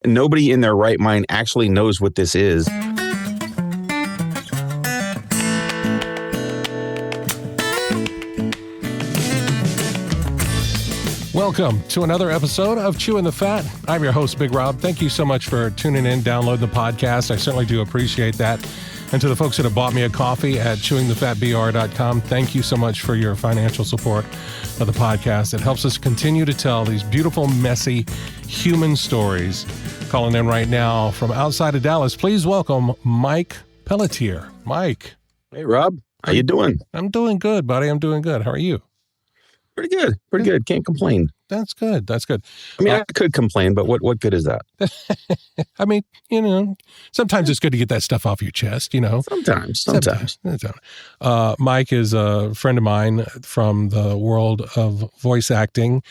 Nobody in their right mind actually knows what this is. Welcome to another episode of Chewing the Fat. I'm your host, Big Rob. Thank you so much for tuning in, downloading the podcast. I certainly do appreciate that. And to the folks that have bought me a coffee at chewingthefatbr.com, thank you so much for your financial support of the podcast. It helps us continue to tell these beautiful, messy, human stories. Calling in right now from outside of Dallas, please welcome Mike Pelletier. Mike. Hey, Rob. How you doing? I'm doing good, buddy. I'm doing good. How are you? Pretty good. Pretty good. Can't complain. That's good. That's good. I mean, I could complain, but what good is that? I mean, sometimes it's good to get that stuff off your chest, Sometimes. Mike is a friend of mine from the world of voice acting.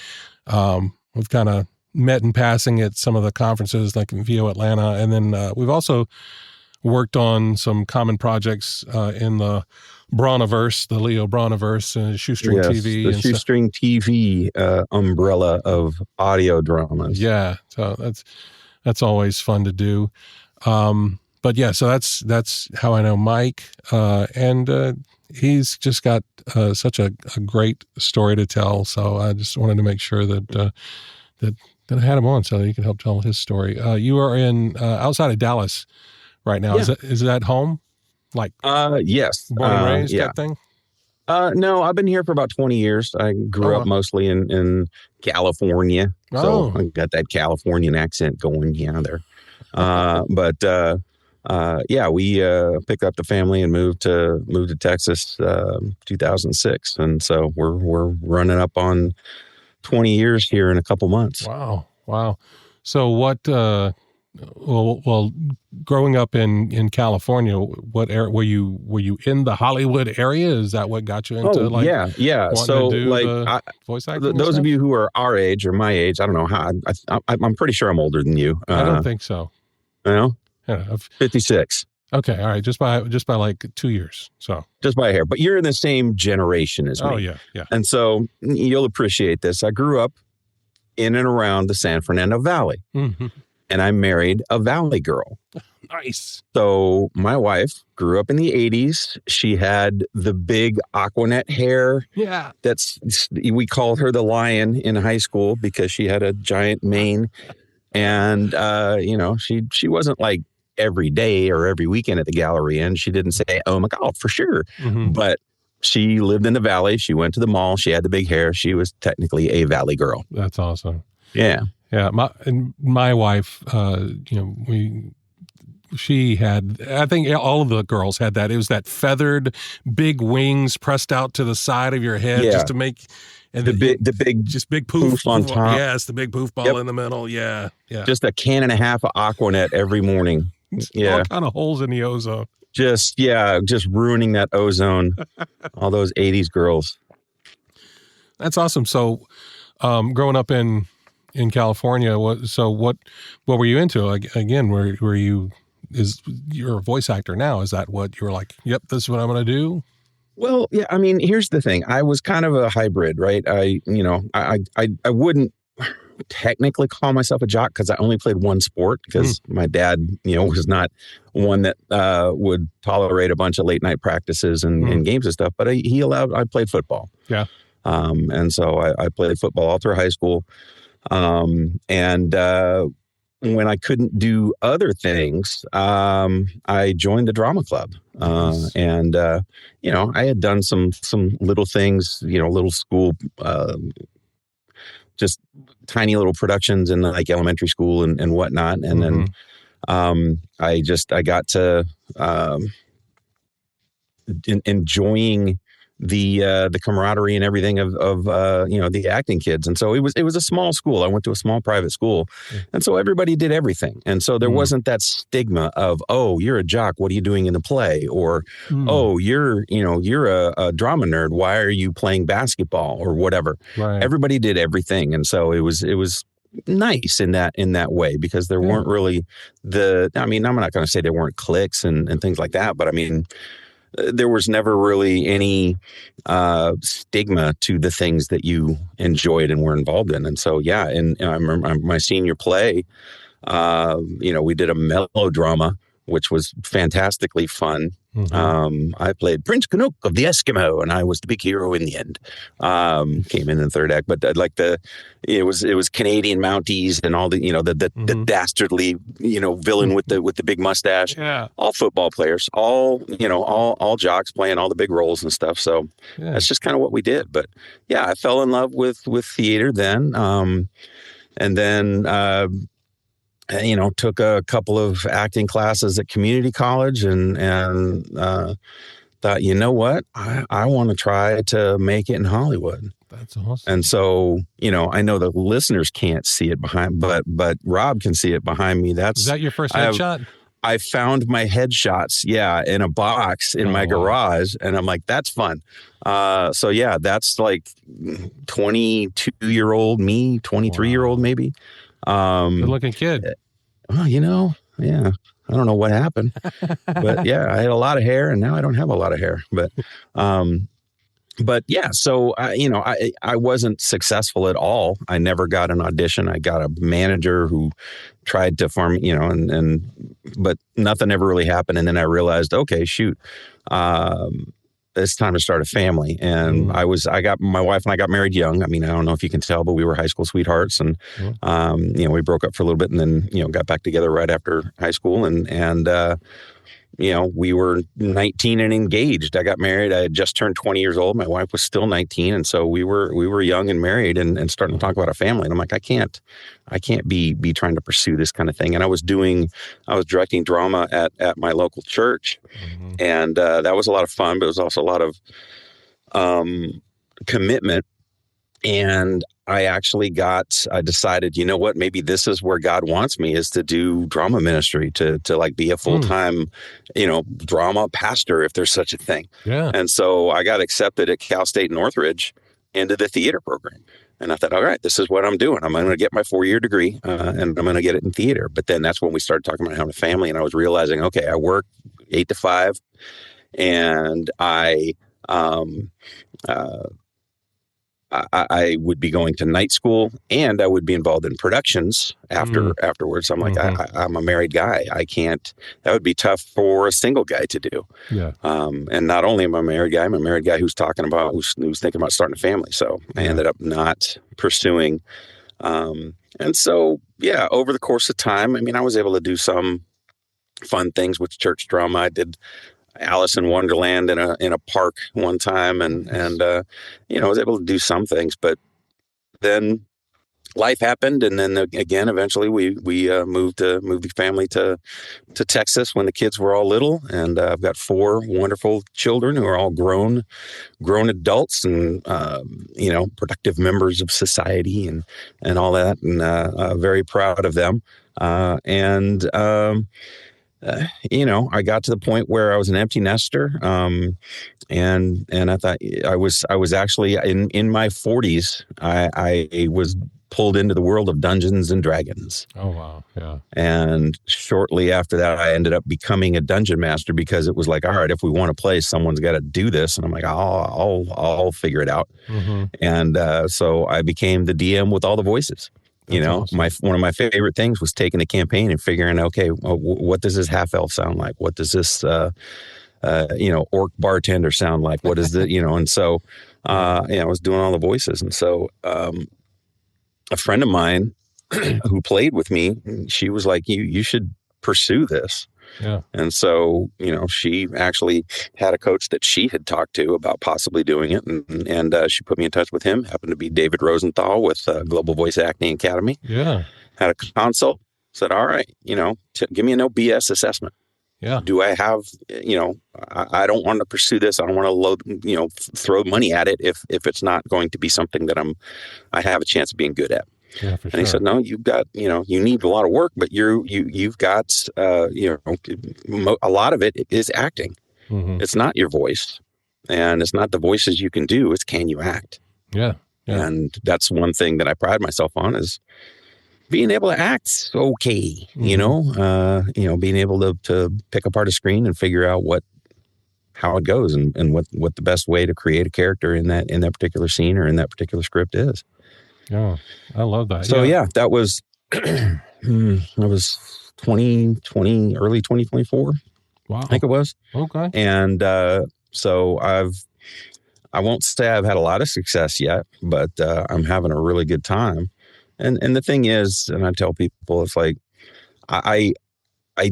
We've kind of met in passing at some of the conferences like in VO Atlanta. And then we've also worked on some common projects in the Broniverse, the Leo Broniverse, Shoestring TV. The Shoestring TV umbrella of audio dramas. Yeah, so that's always fun to do. But yeah, so that's how I know Mike, and he's just got such a great story to tell. So I just wanted to make sure that I had him on so that he can help tell his story. You are in outside of Dallas right now. Yeah. Is that home? Like, yes. Born and raised type thing? No, I've been here for about 20 years. I grew up mostly in California. So I got that Californian accent going. Yeah, there. We picked up the family and moved to Texas, 2006. And so we're running up on 20 years here in a couple months. Wow. So what, well, growing up in California, what area were you in the Hollywood area? Is that what got you into yeah. So to do voice acting? Those of you who are our age or my age, I don't know how. I'm pretty sure I'm older than you. I don't think so. You Yeah, 56. Okay, all right, just by like 2 years. So just by a hair, but you're in the same generation as me. Oh yeah. And so you'll appreciate this. I grew up in and around the San Fernando Valley. Mm-hmm. And I married a Valley girl. Nice. So my wife grew up in the 80s. She had the big Aquanet hair. Yeah. We called her the lion in high school because she had a giant mane. And, she wasn't like every day or every weekend at the gallery. And she didn't say, oh my God, for sure. Mm-hmm. But she lived in the Valley. She went to the mall. She had the big hair. She was technically a Valley girl. That's awesome. Yeah. Yeah, my wife, she had, I think all of the girls had that. It was that feathered big wings pressed out to the side of your head just to make, and the big poof on top. Yes, the big poof ball in the middle. Yeah. Just a can and a half of Aquanet every morning. Yeah, all kind of holes in the ozone. Just ruining that ozone. All those 80s girls. That's awesome. So, growing up in California, what were you into? Like, again, were you, you're a voice actor now. Is that what you were like, yep, this is what I'm going to do? Well, yeah, I mean, here's the thing. I was kind of a hybrid, right? I wouldn't technically call myself a jock because I only played one sport because my dad, was not one that would tolerate a bunch of late night practices and games and stuff, but I played football. Yeah. And so I played football all through high school. And when I couldn't do other things, I joined the drama club. And I had done some little things, little school, just tiny little productions in like elementary school and whatnot. And then, I got to, enjoying the camaraderie and everything of the acting kids. And so it was a small school. I went to a small private school. And so everybody did everything. And so there wasn't that stigma of, oh, you're a jock. What are you doing in the play? Or, oh, you're a drama nerd. Why are you playing basketball or whatever? Right. Everybody did everything. And so it was nice in that way because there weren't really I'm not going to say there weren't cliques and things like that, but I mean, there was never really any stigma to the things that you enjoyed and were involved in. And so, yeah, and I remember my senior play, We did a melodrama, which was fantastically fun. I played Prince Canuck of the Eskimo, and I was the big hero in the end. Came in the third act, but it was Canadian Mounties and all the the dastardly villain with the big mustache. Yeah, all football players, all jocks playing all the big roles and stuff. So that's just kind of what we did. But yeah, I fell in love with theater then, and then. Took a couple of acting classes at community college and thought, you know what, I want to try to make it in Hollywood. That's awesome. And so, I know the listeners can't see it behind, but Rob can see it behind me. Is that your first headshot? I found my headshots, in a box in my garage, and I'm like, that's fun. So yeah, that's like 22-year-old me, 23-year-old maybe. Good looking kid. Well, yeah, I don't know what happened, but yeah, I had a lot of hair, and now I don't have a lot of hair. But yeah, so I wasn't successful at all. I never got an audition. I got a manager who tried to farm, but nothing ever really happened. And then I realized, okay, shoot. It's time to start a family. And my wife and I got married young. I mean, I don't know if you can tell, but we were high school sweethearts, and, we broke up for a little bit and then, got back together right after high school. And we were 19 and engaged. I got married. I had just turned 20 years old. My wife was still 19. And so we were young and married and starting to talk about a family. And I'm like, I can't be trying to pursue this kind of thing. And I was directing drama at my local church. And that was a lot of fun, but it was also a lot of commitment. And I decided, you know what, maybe this is where God wants me, is to do drama ministry, to like be a full-time, drama pastor, if there's such a thing. Yeah. And so I got accepted at Cal State Northridge into the theater program. And I thought, all right, this is what I'm doing. I'm going to get my 4-year degree and I'm going to get it in theater. But then that's when we started talking about having a family. And I was realizing, okay, I work 8 to 5 and I would be going to night school and I would be involved in productions afterwards. I'm like, I'm a married guy. That would be tough for a single guy to do. Yeah. And not only am I a married guy, I'm a married guy who's thinking about starting a family. So I ended up not pursuing. And so, yeah, over the course of time, I mean, I was able to do some fun things with church drama. I did Alice in Wonderland in a park one time, and I was able to do some things, but then life happened, and then again, eventually we moved the family to Texas when the kids were all little, and I've got 4 wonderful children who are all grown adults and productive members of society and all that, and very proud of them, I got to the point where I was an empty nester, and I thought I was actually in my 40s. I was pulled into the world of Dungeons and Dragons. Oh wow, yeah. And shortly after that, I ended up becoming a dungeon master because it was like, all right, if we want to play, someone's got to do this, and I'm like, I'll figure it out. And so I became the DM with all the voices. Awesome. One of my favorite things was taking a campaign and figuring, okay, what does this half elf sound like? What does this, orc bartender sound like? What is the, and so, I was doing all the voices. And so, a friend of mine who played with me, she was like, you should pursue this. Yeah. And so, she actually had a coach that she had talked to about possibly doing it. And she put me in touch with him. Happened to be David Rosenthal with Global Voice Acting Academy. Yeah. Had a consult, said, all right, give me a no BS assessment. Yeah. Do I have, I don't want to pursue this. I don't want to throw money at it if it's not going to be something that I have a chance of being good at. Yeah, for sure. And he said, no, you've got, you need a lot of work, but you've got, a lot of it is acting. It's not your voice, and it's not the voices you can do. It's can you act? Yeah. And that's one thing that I pride myself on, is being able to act okay, being able to pick apart a screen and figure out how it goes and what the best way to create a character in that particular scene or in that particular script is. Yeah, I love that. So yeah, that was I was 2020, early 2024. Wow. I think it was. Okay. And so I won't say I've had a lot of success yet, but I'm having a really good time. And the thing is, and I tell people, it's like I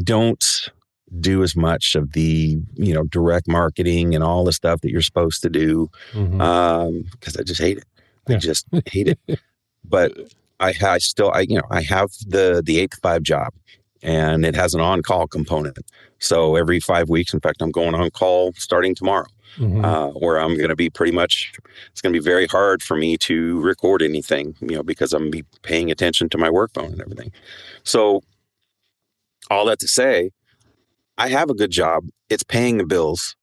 don't do as much of the direct marketing and all the stuff that you're supposed to do because I just hate it. I just hate it. But I have the 8 to 5 job, and it has an on-call component. So every 5 weeks, in fact, I'm going on call starting tomorrow, where I'm going to be it's going to be very hard for me to record anything, because I'm going to be paying attention to my work phone and everything. So all that to say, I have a good job. It's paying the bills.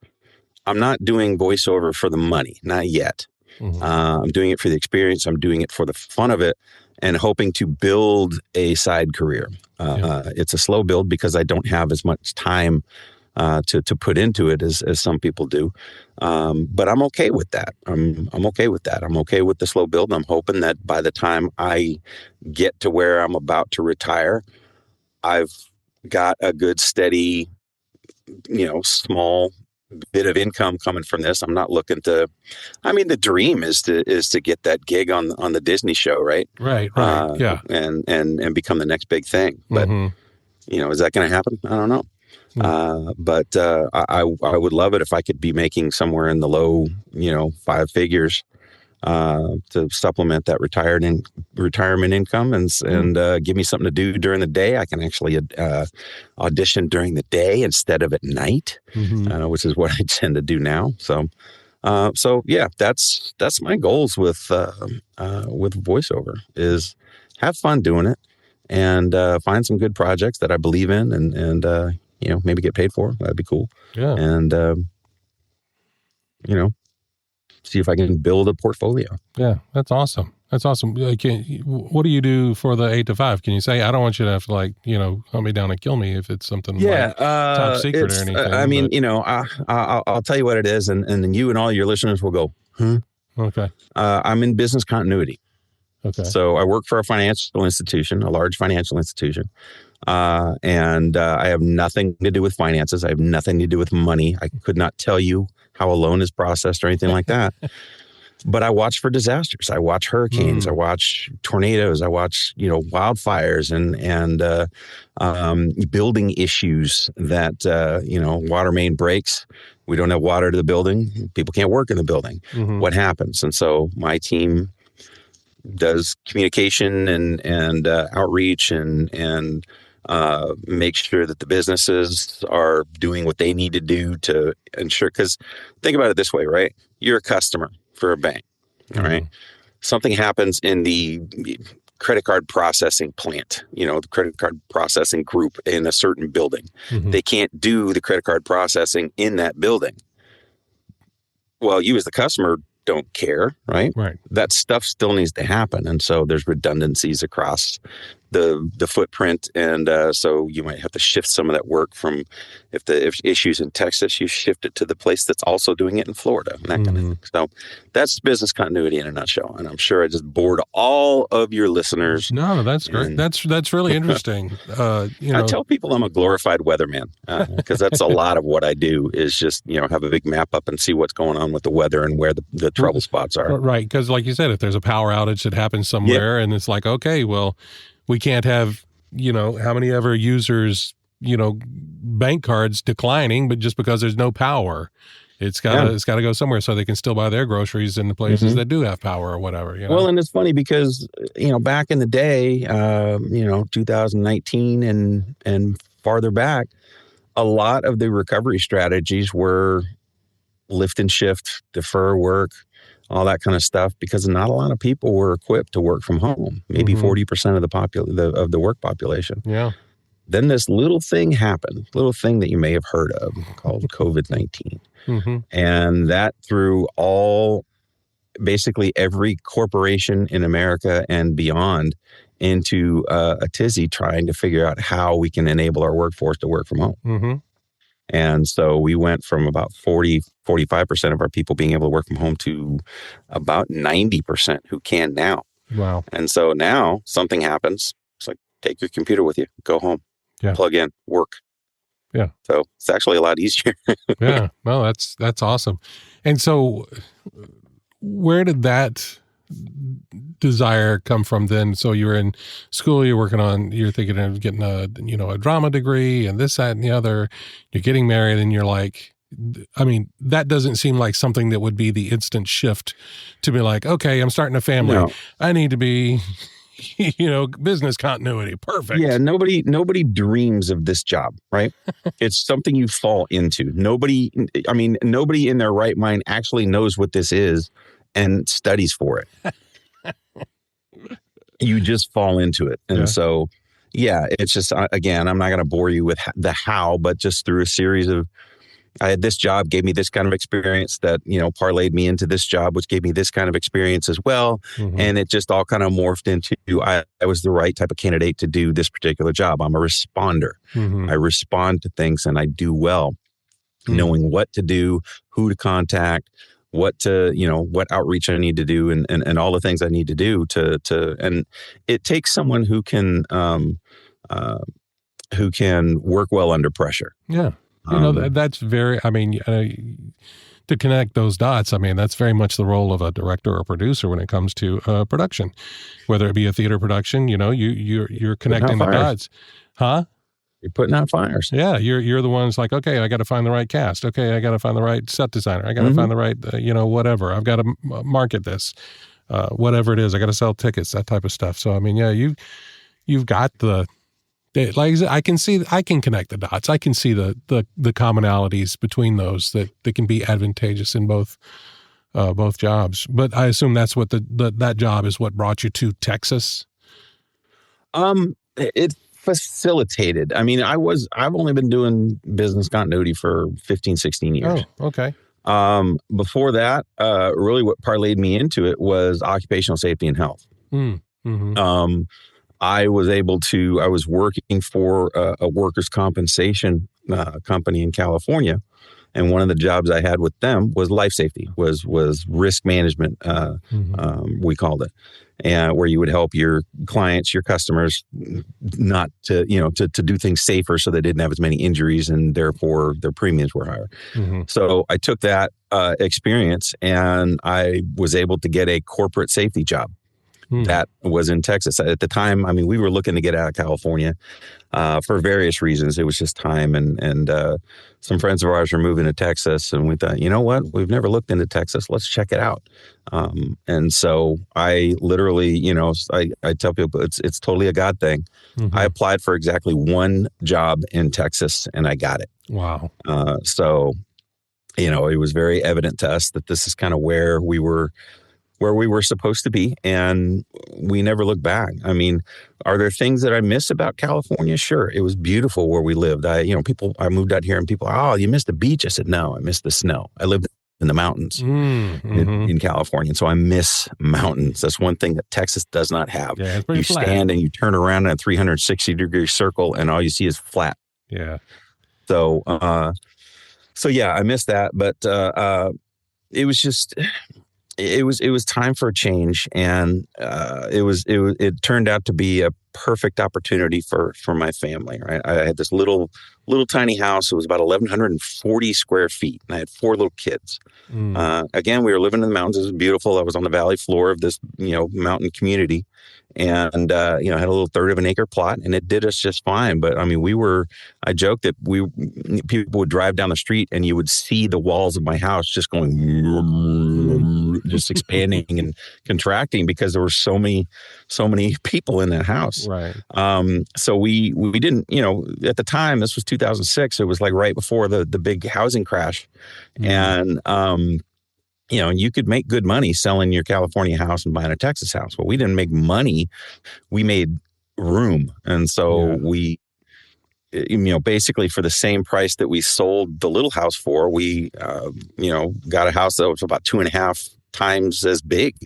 I'm not doing voiceover for the money, not yet. I'm doing it for the experience. I'm doing it for the fun of it and hoping to build a side career. It's a slow build because I don't have as much time to put into it as some people do. But I'm okay with that. I'm okay with that. I'm okay with the slow build. I'm hoping that by the time I get to where I'm about to retire, I've got a good, steady, small bit of income coming from this. I'm not looking to, the dream is to get that gig on the Disney show, right? Right. Yeah. And become the next big thing. But, is that going to happen? I don't know. But I would love it if I could be making somewhere in the low, 5 figures to supplement that retirement income and give me something to do during the day. I can actually audition during the day instead of at night, which is what I tend to do now. So yeah, that's my goals with voiceover is have fun doing it and find some good projects that I believe in and maybe get paid for. That'd be cool. Yeah. And see if I can build a portfolio. Yeah, that's awesome. That's awesome. What do you do for the 8 to 5? Can you say, I don't want you to have to hunt me down and kill me if it's something top secret or anything. I'll tell you what it is. And then you and all your listeners will go, Okay. I'm in business continuity. Okay. So I work for a financial institution, a large financial institution. And I have nothing to do with finances. I have nothing to do with money. I could not tell you how a loan is processed or anything like that. But I watch for disasters. I watch hurricanes. I watch tornadoes. I watch, wildfires and building issues that, water main breaks. We don't have water to the building. People can't work in the building. What happens? And so my team does communication and outreach and make sure that the businesses are doing what they need to do to ensure. Because think about it this way, right? You're a customer for a bank, all right? Something happens in the credit card processing plant, the credit card processing group in a certain building. They can't do the credit card processing in that building. Well, you as the customer don't care, right? Right. That stuff still needs to happen. And so there's redundancies across the footprint. And so you might have to shift some of that work from if issues in Texas, you shift it to the place that's also doing it in Florida, and that kind of thing. So that's business continuity in a nutshell. And I'm sure I just bored all of your listeners. No, that's great. That's really interesting. I tell people I'm a glorified weatherman because that's a lot of what I do is just, have a big map up and see what's going on with the weather and where the trouble spots are. Right. Because like you said, if there's a power outage that happens somewhere and it's like, okay, well, we can't have, how many ever users, bank cards declining, but just because there's no power, it's got to go somewhere so they can still buy their groceries in the places that do have power or whatever. Well, and it's funny because, back in the day, 2019 and farther back, a lot of the recovery strategies were lift and shift, defer work, all that kind of stuff, because not a lot of people were equipped to work from home, maybe 40% of the work population. Yeah. Then this little thing happened, little thing that you may have heard of called COVID-19. And that threw basically every corporation in America and beyond into a tizzy trying to figure out how we can enable our workforce to work from home. And so we went from about 45% of our people being able to work from home to about 90% who can now. Wow. And so now something happens. It's like take your computer with you, go home, Yeah. plug in, work. Yeah. So it's actually a lot easier. Yeah. Well, that's awesome. And so where did that desire come from then? So you were in school, you're thinking of getting a drama degree and this, that, and the other. You're getting married and you're like, I mean, that doesn't seem like something that would be the instant shift to be like, okay, I'm starting a family. No. I need to be, business continuity. Perfect. Yeah. Nobody dreams of this job, right? It's something you fall into. Nobody in their right mind actually knows what this is and studies for it. You just fall into it. And so, yeah, it's just, again, I'm not going to bore you with the how, but just through a series of, I had this job, gave me this kind of experience that, parlayed me into this job, which gave me this kind of experience as well. Mm-hmm. And it just all kind of morphed into, I was the right type of candidate to do this particular job. I'm a responder. Mm-hmm. I respond to things and I do well, knowing what to do, who to contact, what outreach I need to do and all the things I need to do and it takes someone who can work well under pressure. Yeah. That's very, to connect those dots, that's very much the role of a director or producer when it comes to production, whether it be a theater production, you're connecting the dots. Huh? You're putting out fires. Yeah. You're the ones like, okay, I got to find the right cast. Okay. I got to find the right set designer. I got to find the right, whatever. I've got to market this, whatever it is. I got to sell tickets, that type of stuff. So, you've got I can connect the dots. I can see the commonalities between those that can be advantageous in both jobs. But I assume that's what that job is what brought you to Texas. It facilitated. I've only been doing business continuity for 15, 16 years. Oh, okay. Before that, really what parlayed me into it was occupational safety and health. Mm-hmm. I was working for a workers' compensation company in California. And one of the jobs I had with them was life safety, was risk management, we called it. And where you would help your clients, your customers not to do things safer so they didn't have as many injuries and therefore their premiums were higher. Mm-hmm. So I took that experience and I was able to get a corporate safety job. That was in Texas. At the time, we were looking to get out of California for various reasons. It was just time. And some friends of ours were moving to Texas. And we thought, you know what? We've never looked into Texas. Let's check it out. And so I literally, I tell people it's totally a God thing. Mm-hmm. I applied for exactly one job in Texas and I got it. Wow. So, it was very evident to us that this is kind of where we were supposed to be, and we never looked back. Are there things that I miss about California? Sure. It was beautiful where we lived. I moved out here and people, oh, you missed the beach. I said, no, I missed the snow. I lived in the mountains in California. And so I miss mountains. That's one thing that Texas does not have. Yeah, it's pretty you flat. Stand and you turn around in a 360-degree circle and all you see is flat. Yeah. So yeah, I missed that, but it was just... It was time for a change, and it turned out to be a perfect opportunity for my family. Right, I had this little tiny house. It was about 1,140 square feet, and I had 4 little kids. Again, we were living in the mountains. It was beautiful. I was on the valley floor of this mountain community, and had a little 1/3 of an acre plot, and it did us just fine. But I joked that people would drive down the street and you would see the walls of my house just going, just expanding and contracting because there were so many people in that house. Right. So we didn't, at the time, this was 2006. It was like right before the big housing crash, and you could make good money selling your California house and buying a Texas house. Well, we didn't make money. We made room. And so we, basically for the same price that we sold the little house for, we, got a house that was about 2.5 times as big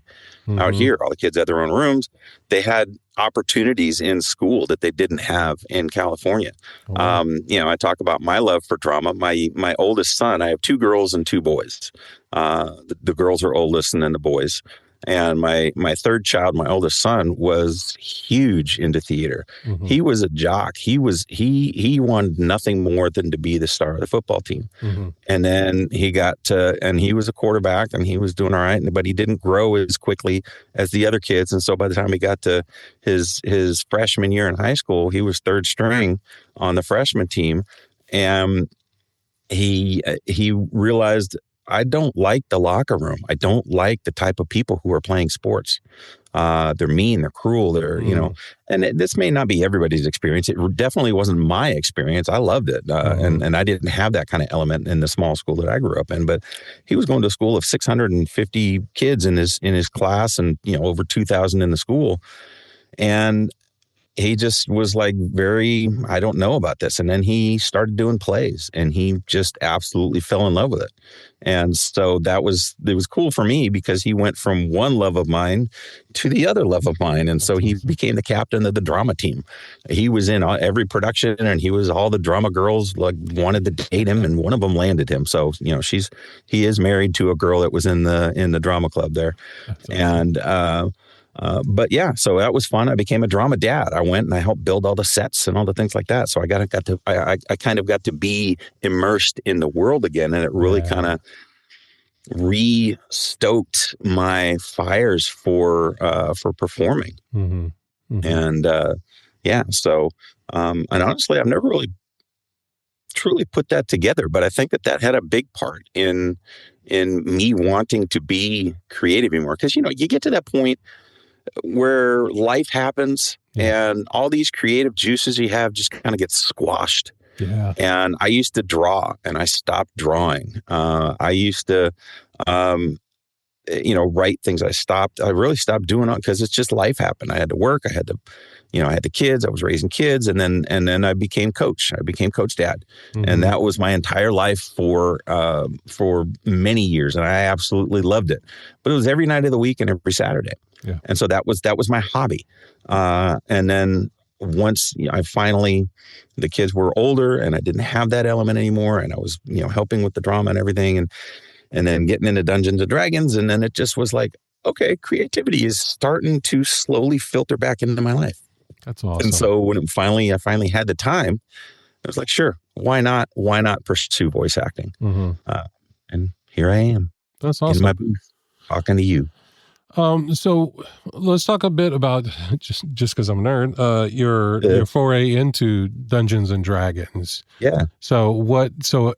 out here. All the kids had their own rooms. They had opportunities in school that they didn't have in California. Oh. I talk about my love for drama. My oldest son, I have 2 girls and 2 boys. The girls are oldest and then the boys. And my third child, my oldest son, was huge into theater. Mm-hmm. He was a jock. He wanted nothing more than to be the star of the football team. Mm-hmm. And then and he was a quarterback, and he was doing all right, but he didn't grow as quickly as the other kids. And so by the time he got to his freshman year in high school, he was third string on the freshman team. And he realized, I don't like the locker room. I don't like the type of people who are playing sports. They're mean, they're cruel, and this may not be everybody's experience. It definitely wasn't my experience. I loved it. And I didn't have that kind of element in the small school that I grew up in, but he was going to a school of 650 kids in his class, and, over 2,000 in the school. And he just was like, I don't know about this. And then he started doing plays, and he just absolutely fell in love with it. And so it was cool for me, because he went from one love of mine to the other love of mine. And so he became the captain of the drama team. He was in every production, and all the drama girls wanted to date him, and one of them landed him. So, he is married to a girl that was in the drama club there. That's awesome. And, but yeah, so that was fun. I became a drama dad. I went and I helped build all the sets and all the things like that. So I kind of got to be immersed in the world again, and it really kind of re-stoked my fires for performing. Mm-hmm. Mm-hmm. And so and honestly, I've never really truly put that together, but I think that had a big part in me wanting to be creative anymore. Because you get to that point where life happens, and all these creative juices you have just kind of get squashed. Yeah. And I used to draw, and I stopped drawing. I used to, write things. I really stopped doing it, because it's just life happened. I had to work. I had to, I had the kids. I was raising kids, and then I became coach. I became coach dad, and that was my entire life for many years, and I absolutely loved it. But it was every night of the week and every Saturday. Yeah. And so that was my hobby. And then once the kids were older, and I didn't have that element anymore, and I was, helping with the drama and everything, and then getting into Dungeons and Dragons. And then it just was like, okay, creativity is starting to slowly filter back into my life. That's awesome. And so when I finally had the time, I was like, sure, why not pursue voice acting? Mm-hmm. And here I am. That's awesome. In my booth, talking to you. So let's talk a bit about, just because I'm a nerd, your foray into Dungeons and Dragons. Yeah. So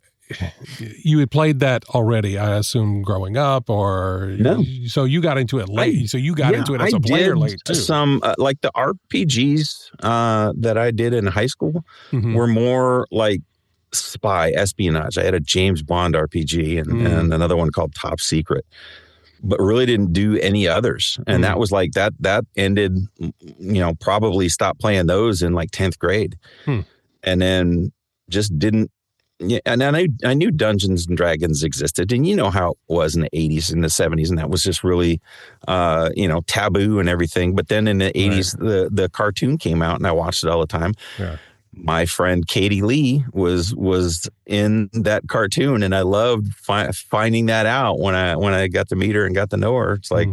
you had played that already, I assume, growing up, or no? So you got into it late. So you got into it as a player late too. Some like the RPGs that I did in high school were more like espionage. I had a James Bond RPG and another one called Top Secret, but really didn't do any others. And that was like that ended, probably stopped playing those in like 10th grade. And then just didn't. Yeah, and I knew Dungeons and Dragons existed, and how it was in the 80s and the 70s, and that was just really, taboo and everything. But then in the 80s, the cartoon came out, and I watched it all the time. Yeah. My friend Katie Lee was in that cartoon, and I loved finding that out when I got to meet her and got to know her. It's like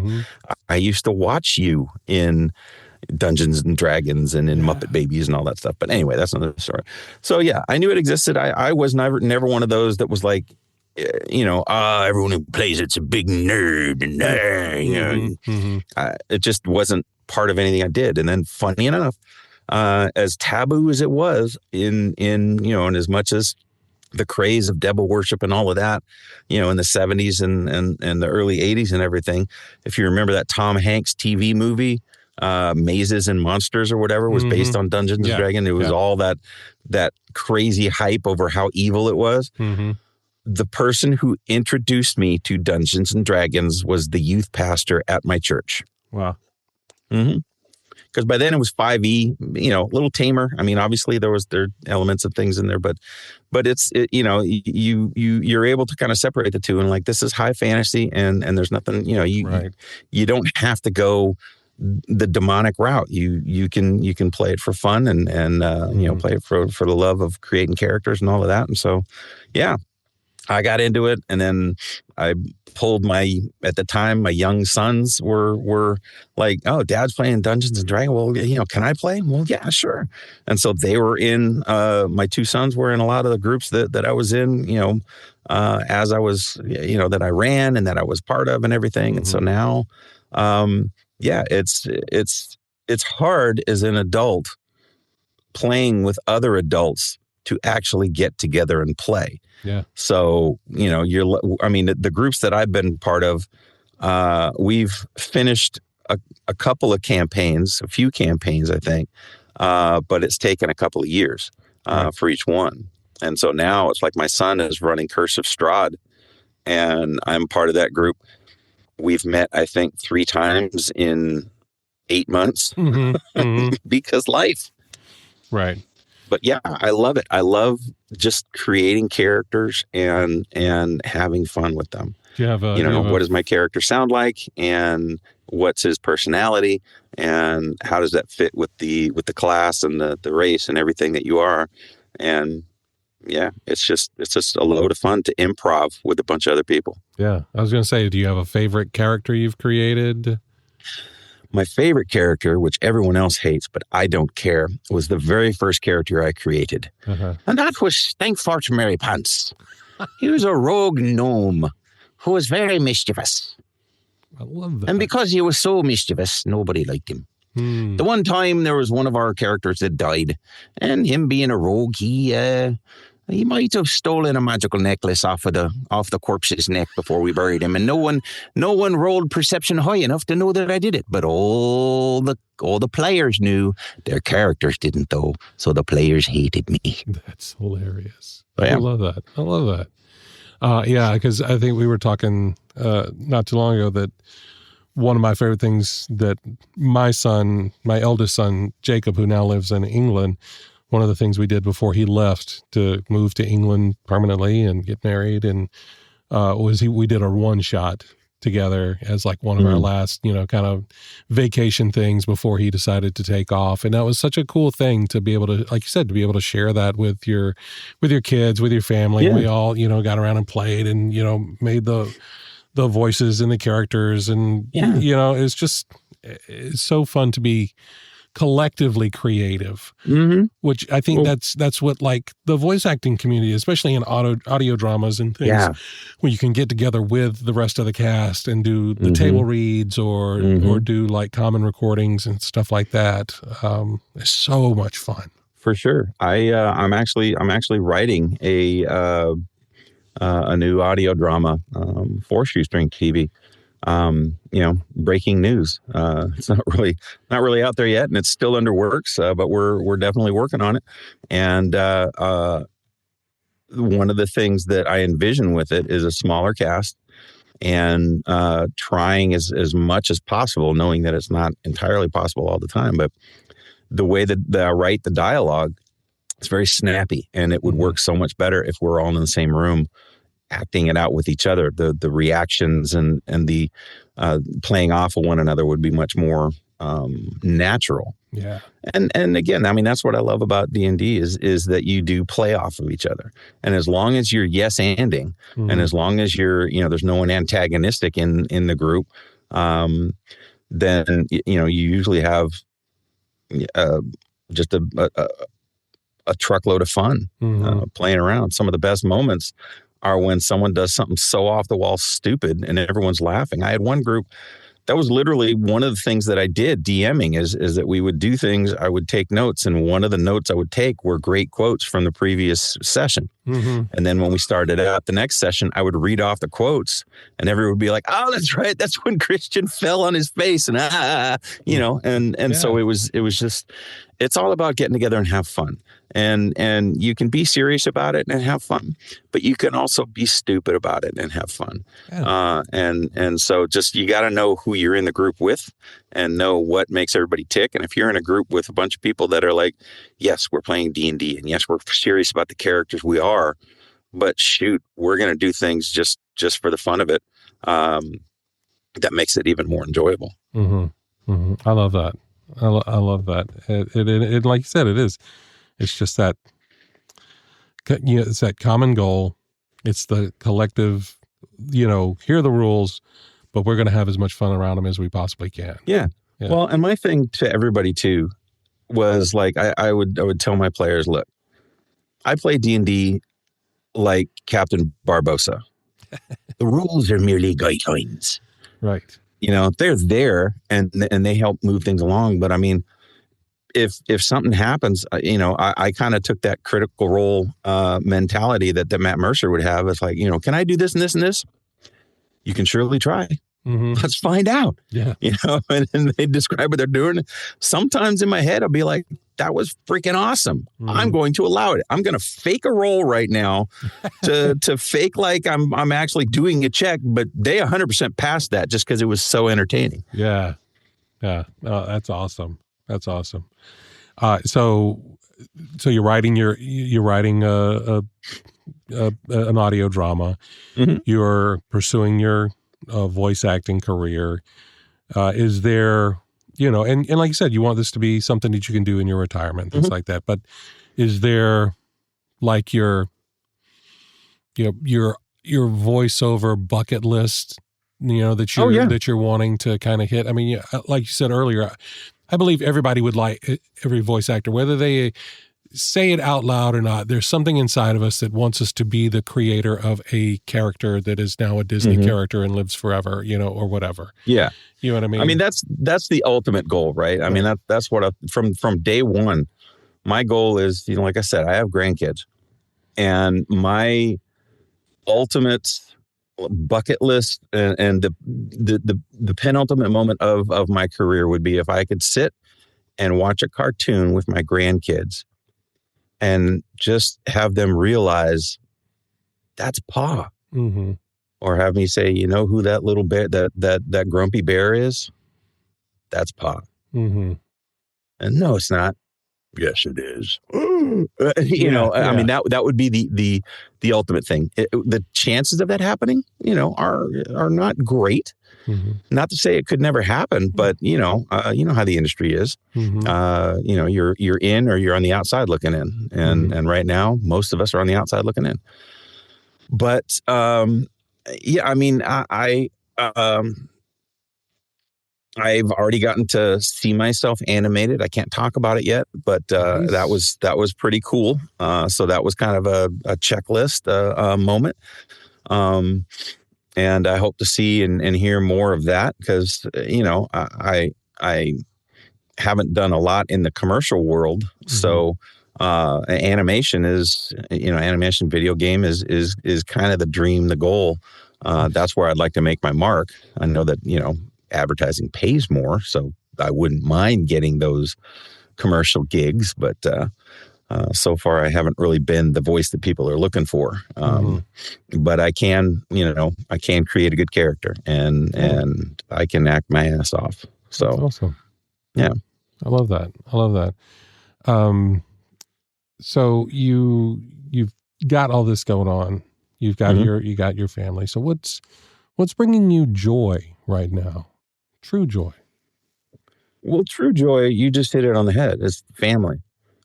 I used to watch you in Dungeons and Dragons and in Muppet Babies and all that stuff. But anyway, that's another story. So yeah, I knew it existed. I was never one of those that was like, everyone who plays it's a big nerd, and it just wasn't part of anything I did. And then, funny enough, as taboo as it was in and as much as the craze of devil worship and all of that, in the 70s and the early 80s and everything, if you remember that Tom Hanks TV movie, Mazes and Monsters or whatever, was based on Dungeons and Dragons. It was all that crazy hype over how evil it was. The person who introduced me to Dungeons and Dragons was the youth pastor at my church. Wow. Because by then it was 5e, a little tamer. I mean, obviously there are elements of things in there, but you're able to kind of separate the two, and like, this is high fantasy, and there's nothing, you don't have to go the demonic route. You can play it for fun and play it for the love of creating characters and all of that. And so, yeah. I got into it, and then I pulled at the time, my young sons were like, "Oh, Dad's playing Dungeons and Dragons. Well, can I play?" Well, yeah, sure. And so they were in. My two sons were in a lot of the groups that I was in. As I was, that I ran and that I was part of and everything. Mm-hmm. And so now, it's hard as an adult playing with other adults to actually get together and play. Yeah. So, the groups that I've been part of, we've finished a couple of campaigns, a few campaigns, I think, but it's taken a couple of years for each one. And so now it's like my son is running Curse of Strahd, and I'm part of that group. We've met, I think, 3 times in 8 months because life. Right. But yeah, I love it. I love just creating characters and having fun with them. Do you have what does my character sound like, and what's his personality, and how does that fit with the class and the race and everything that you are? And yeah, it's just a load of fun to improv with a bunch of other people. Yeah, I was going to say, do you have a favorite character you've created? My favorite character, which everyone else hates, but I don't care, was the very first character I created. Uh-huh. And that was Stankfort Mary Pants. He was a rogue gnome who was very mischievous. I love that. And because he was so mischievous, nobody liked him. The one time there was one of our characters that died, and him being a rogue, he might have stolen a magical necklace off the corpse's neck before we buried him, and no one rolled perception high enough to know that I did it. But all the players knew. Their characters didn't, though, so the players hated me. That's hilarious. Yeah. I love that. Yeah, because I think we were talking not too long ago that one of my favorite things that my eldest son, Jacob, who now lives in England, one of the things we did before he left to move to England permanently and get married, and we did a one-shot together as like one of our last, kind of vacation things before he decided to take off. And that was such a cool thing to be able to, like you said, to be able to share that with your kids, with your family. Yeah. We all, got around and played and, made the voices and the characters. And, it's so fun to be collectively creative, which I think that's what like the voice acting community, especially in audio dramas and things, where you can get together with the rest of the cast and do the table reads or do like common recordings and stuff like that. It's so much fun. For sure. I'm actually writing a new audio drama for Shoestring TV. Breaking news. It's not really out there yet, and it's still under works, but we're definitely working on it. And one of the things that I envision with it is a smaller cast, and trying as much as possible, knowing that it's not entirely possible all the time, but the way that I write the dialogue, it's very snappy, and it would work so much better if we're all in the same room acting it out with each other. The reactions and the playing off of one another would be much more natural. Yeah. And again, I mean, that's what I love about D&D is that you do play off of each other. And as long as you're yes-anding, and as long as you're, there's no one antagonistic in the group, then, you usually have just a truckload of fun playing around. Some of the best moments are when someone does something so off the wall stupid and everyone's laughing. I had one group that was literally one of the things that I did DMing is that we would do things. I would take notes, and one of the notes I would take were great quotes from the previous session. And then when we started out the next session, I would read off the quotes, and everyone would be like, "Oh, that's right. That's when Christian fell on his face," and so it was just, it's all about getting together and have fun. And you can be serious about it and have fun, but you can also be stupid about it and have fun. Yeah. And so just, you got to know who you're in the group with and know what makes everybody tick. And if you're in a group with a bunch of people that are like, yes, we're playing D&D, and yes, we're serious about the characters, we are, but shoot, we're going to do things just for the fun of it. That makes it even more enjoyable. I love that. I love that. It like you said, it is. It's just that, it's that common goal, It's the collective, here are the rules, but we're going to have as much fun around them as we possibly can. Yeah. Well, and my thing to everybody too was like, I would tell my players, look, I play D&D like Captain Barbossa. The rules are merely guidelines. Right. They're there and they help move things along. But I mean, if something happens, I kind of took that critical role mentality that Matt Mercer would have. It's like, can I do this and this and this? You can surely try. Mm-hmm. Let's find out. Yeah. And they describe what they're doing. Sometimes in my head, I'll be like, that was freaking awesome. Mm-hmm. I'm going to allow it. I'm going to fake a roll right now to fake like I'm actually doing a check, but they 100% passed that just because it was so entertaining. Yeah. Yeah. Oh, that's awesome. That's awesome. So you're writing an audio drama. Mm-hmm. You're pursuing your voice acting career. Is there, and like you said, you want this to be something that you can do in your retirement, things like that. But is there like your voiceover bucket list, that you're wanting to kind of hit? I mean, like you said earlier, I believe everybody would like every voice actor, whether they say it out loud or not. There's something inside of us that wants us to be the creator of a character that is now a Disney character and lives forever, or whatever. Yeah. You know what I mean? I mean, that's the ultimate goal, right? I mean, that's what from day one, my goal is, like I said, I have grandkids, and my ultimate bucket list and the penultimate moment of my career would be if I could sit and watch a cartoon with my grandkids and just have them realize that's Pa. Mm-hmm. Or have me say, who that little bear, that grumpy bear is? That's Pa. Mm-hmm. And no, it's not. Yes, it is. I mean, that would be the ultimate thing. The chances of that happening, are not great. Mm-hmm. Not to say it could never happen, but you know how the industry is. Mm-hmm. You're in or you're on the outside looking in, and right now most of us are on the outside looking in. But I mean, I've already gotten to see myself animated. I can't talk about it yet, but nice. that was pretty cool. So that was kind of a checklist moment. And I hope to see and hear more of that because, I haven't done a lot in the commercial world. Mm-hmm. So animation is, animation video game is kind of the dream, the goal. That's where I'd like to make my mark. I know that, advertising pays more, so I wouldn't mind getting those commercial gigs, but so far I haven't really been the voice that people are looking for. But I can, I can create a good character and I can act my ass off. So that's awesome. Yeah. I love that. So you've got all this going on. You've got your family. So what's bringing you joy right now? True joy. Well, true joy, you just hit it on the head. It's family.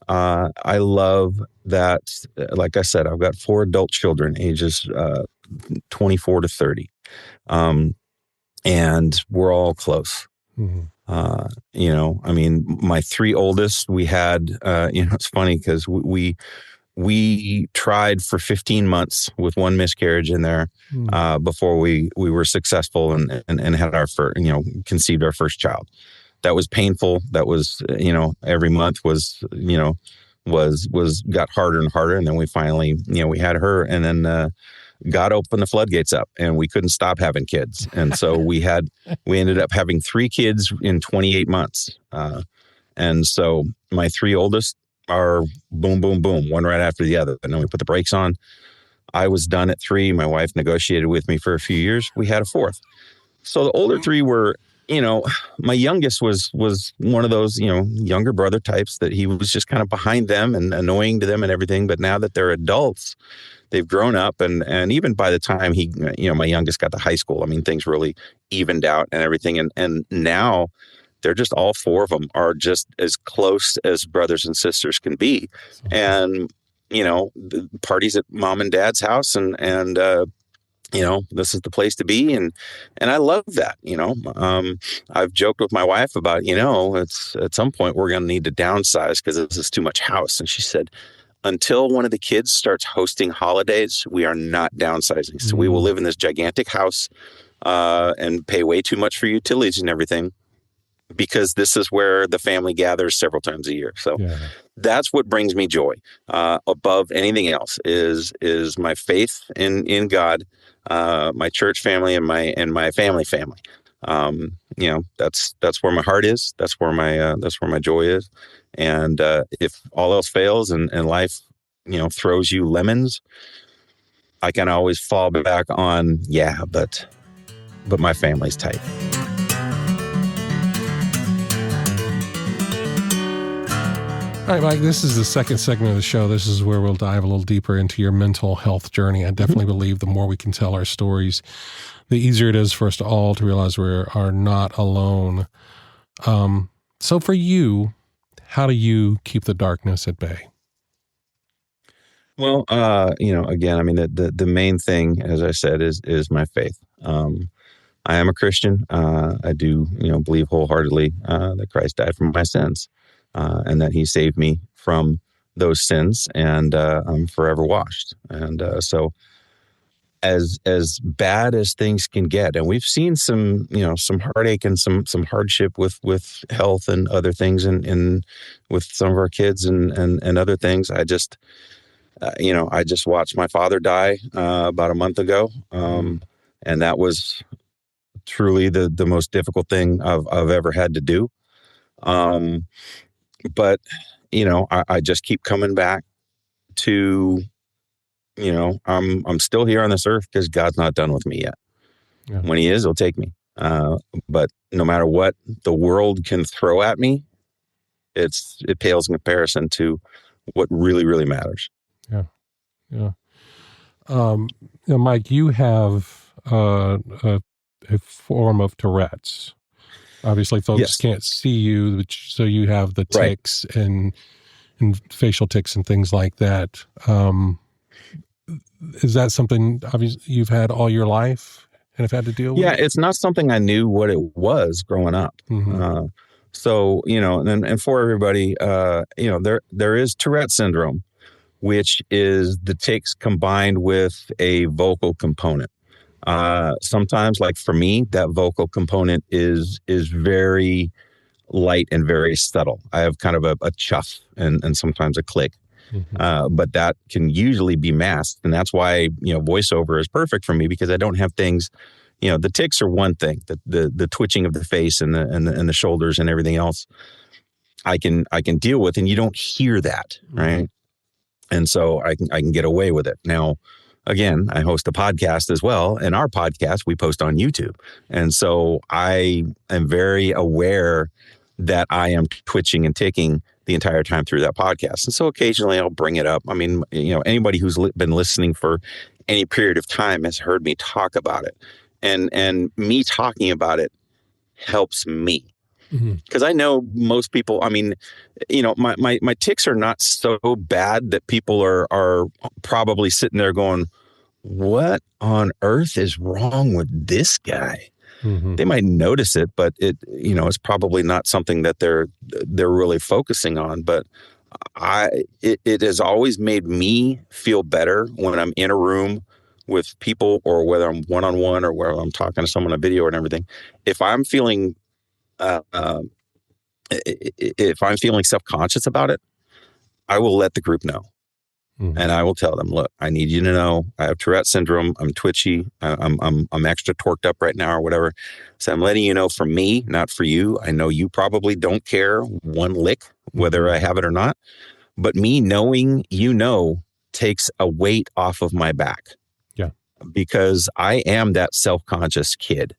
I love that. Like I said, I've got 4 adult children, ages 24 to 30. And we're all close. Mm-hmm. I mean, my 3 oldest, we had, it's funny because we tried for 15 months with 1 miscarriage in there before we were successful and had our first, conceived our first child. That was painful. That was, every month was got harder and harder. And then we finally, we had her, and then God opened the floodgates up and we couldn't stop having kids. And so we ended up having 3 kids in 28 months. And so my 3 oldest are boom, boom, boom, one right after the other. And then we put the brakes on. I was done at 3. My wife negotiated with me for a few years. We had a 4th. So the older 3 were, my youngest was one of those, younger brother types that he was just kind of behind them and annoying to them and everything. But now that they're adults, they've grown up. And even by the time my youngest got to high school, I mean, things really evened out and everything. And now they're just, all 4 of them are just as close as brothers and sisters can be. And, the parties at mom and dad's house, and this is the place to be. And I love that. I've joked with my wife about, it's at some point we're going to need to downsize because this is too much house. And she said, until one of the kids starts hosting holidays, we are not downsizing. So we will live in this gigantic house and pay way too much for utilities and everything, because this is where the family gathers several times a year. So that's what brings me joy above anything else is my faith in God, my church family, and my family. That's where my heart is. That's where my joy is. And if all else fails and life, throws you lemons, I can always fall back on, but my family's tight. All right, Mike, this is the second segment of the show. This is where we'll dive a little deeper into your mental health journey. I definitely believe the more we can tell our stories, the easier it is for us all to realize we are not alone. So for you, how do you keep the darkness at bay? Well, again, I mean, the main thing, as I said, is my faith. I am a Christian. I do, believe wholeheartedly that Christ died for my sins, and that he saved me from those sins, and I'm forever washed. And so as bad as things can get, and we've seen some heartache and some hardship with health and other things, and with some of our kids and other things. I just watched my father die about a month ago, and that was truly the most difficult thing I've ever had to do. But I just keep coming back to, I'm still here on this earth because God's not done with me yet. Yeah. When he is, he'll take me. But no matter what the world can throw at me, it pales in comparison to what really, really matters. Yeah. Yeah. Mike, you have a form of Tourette's. Obviously, folks can't see you, so you have the tics and facial tics and things like that. Is that something obviously you've had all your life and have had to deal with? Yeah, it's not something I knew what it was growing up. Mm-hmm. So, and for everybody, there is Tourette syndrome, which is the tics combined with a vocal component. Sometimes, like for me, that vocal component is very light and very subtle. I have kind of a chuff and sometimes a click, but that can usually be masked. And that's why, voiceover is perfect for me, because I don't have things, the tics are one thing, the twitching of the face and the shoulders and everything else I can deal with, and you don't hear that. Right. And so I can get away with it. Now, again, I host a podcast as well, and our podcast we post on YouTube. And so I am very aware that I am twitching and ticking the entire time through that podcast. And so occasionally I'll bring it up. I mean, anybody who's been listening for any period of time has heard me talk about it. And me talking about it helps me. Because I know most people, I mean, my tics are not so bad that people are probably sitting there going, what on earth is wrong with this guy? Mm-hmm. They might notice it, but it's probably not something that they're really focusing on. But it has always made me feel better when I'm in a room with people, or whether I'm one-on-one or where I'm talking to someone on video and everything. If I'm feeling self-conscious about it, I will let the group know. And I will tell them, look, I need you to know I have Tourette syndrome. I'm twitchy. I'm extra torqued up right now or whatever. So I'm letting you know for me, not for you. I know you probably don't care one lick whether I have it or not. But me knowing, takes a weight off of my back. Yeah. Because I am that self-conscious kid.